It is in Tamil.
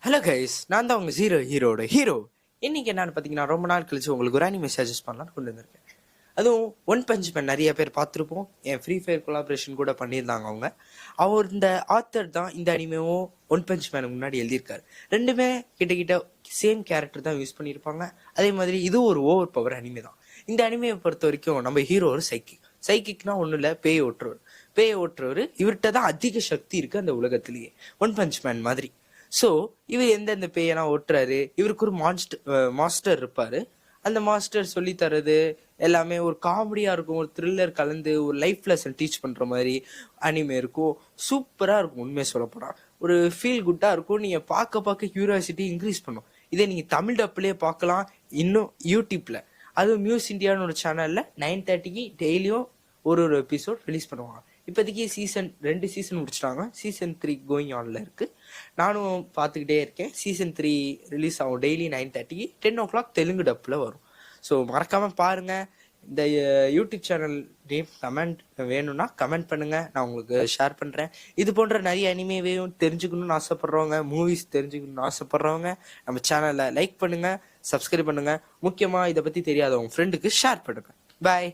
ஹலோ கைஸ், நான் தான் உங்க ஜீரோ ஹீரோட ஹீரோ. இன்னைக்கு என்னன்னு பார்த்தீங்கன்னா, ரொம்ப நாள் கழிச்சு உங்களுக்கு ஒரு அனிமே சஜஸ்ட் பண்ணலாம்னு கொண்டு வந்திருக்கேன். அதுவும் ஒன் பஞ்ச் மேன் நிறைய பேர் பார்த்துருப்போம். என் ஃப்ரீ ஃபயர் கொலாபரேஷன் கூட பண்ணியிருந்தாங்க அவங்க. அவர் இந்த ஆத்தர் தான் இந்த அனிமேவும் ஒன் பஞ்ச் மேனுக்கு முன்னாடி எழுதியிருக்காரு. ரெண்டுமே கிட்ட சேம் கேரக்டர் தான் யூஸ் பண்ணியிருப்பாங்க. அதே மாதிரி இது ஒரு ஓவர் பவர் அனிமே தான். இந்த அனிமையை பொறுத்த வரைக்கும் நம்ம ஹீரோ ஒரு சைக்கிக்னா ஒன்றும் இல்லை, பேயை ஓட்டுறவர். இவர்கிட்ட தான் அதிக சக்தி இருக்குது அந்த உலகத்திலேயே, ஒன் பஞ்ச் மேன் மாதிரி. ஸோ இவர் எந்தெந்த பேயெல்லாம் ஓட்டுறாரு, இவருக்கு ஒரு மாஸ்டர் இருப்பாரு. அந்த மாஸ்டர் சொல்லி தரது எல்லாமே ஒரு காமெடியா இருக்கும், ஒரு த்ரில்லர் கலந்து ஒரு லைஃப் லெசன் டீச் பண்ற மாதிரி அனிமே இருக்கும். சூப்பரா இருக்கும். உண்மையை சொல்லப்போனா ஒரு ஃபீல் குட்டா இருக்கும். நீங்க பார்க்க கியூரியாசிட்டி இன்க்ரீஸ் பண்ணும். இதே நீங்க தமிழ் டப்லயே பார்க்கலாம், இன்னும் யூடியூப்ல. அதுவும் நியூஸ் இந்தியான்னு ஒரு சேனல்ல 9:30 டெய்லியும் ஒரு எபிசோட் ரிலீஸ் பண்ணுவாங்க. இப்போதைக்கு ரெண்டு சீசன் முடிச்சிட்டாங்க. சீசன் 3 கோயிங் ஆன்ல இருக்கு. நானும் பார்த்துக்கிட்டே இருக்கேன். சீசன் 3 ரிலீஸ் ஆகும் டெய்லி 9:30 10 o'clock தெலுங்கு டப்பில் வரும். ஸோ மறக்காம பாருங்க. இந்த யூடியூப் சேனல் நேம் கமெண்ட் வேணும்னா கமெண்ட் பண்ணுங்க, நான் உங்களுக்கு ஷேர் பண்றேன். இது போன்ற நிறைய அனிமேவையும் தெரிஞ்சுக்கணும்னு ஆசைப்படுறவங்க, மூவிஸ் தெரிஞ்சுக்கணும்னு ஆசைப்படுறவங்க நம்ம சேனலை லைக் பண்ணுங்க, சப்ஸ்கிரைப் பண்ணுங்க. முக்கியமா இதை பத்தி தெரியாதவங்க ஃப்ரெண்டுக்கு ஷேர் பண்ணுங்க. பாய்.